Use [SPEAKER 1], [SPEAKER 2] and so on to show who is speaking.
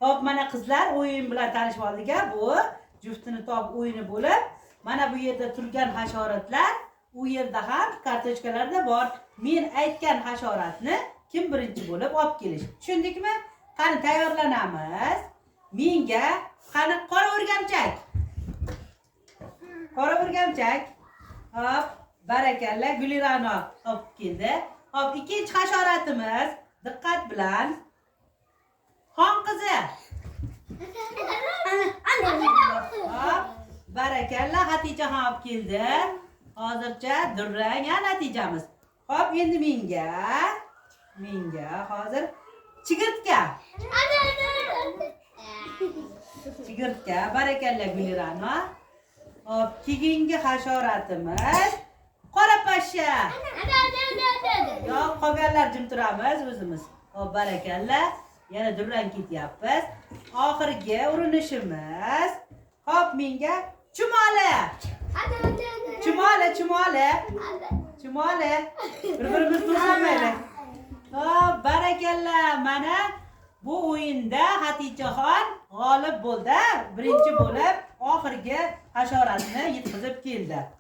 [SPEAKER 1] Hop, mana qizlar o'yin bilan tanishib oldik. Bu juftini top o'yini bo'lib, mana bu yerda turgan hasharotlar, u yerda ham kartochkalarda bor. Men aytgan hasharotni kim birinchi bo'lib olib kelish. Tushundikmi? Qani tayyorlanamiz. Menga qani qora o'rgamchak. Qora o'rgamchak. Hop, barakalla, Gulirano olib keldi. Hop, ikkinchi hasharotimiz diqqat bilan xon qizi. Hop, barakalla, Hatijaxon olib keldi. Hozircha durang natijamiz. Hop, endi menga hozir chigirtka. Chigirtka, barakalla Gulirano. Hop, keyingi hasharotimiz qora pashsha. Yo'q, qolganlar jim turamiz o'zimiz. Hop, barakalla. Yana durang ketyapmiz. Oxirgi urinishimiz. Hop, menga chumoli. Chumoli. Bir-birimizni to'samaylik. Hop, barakalla. Mana bu o'yinda Hatijaxon g'olib bo'ldi. Birinchi bo'lib oxirgi hasharotni yetkazib keldi.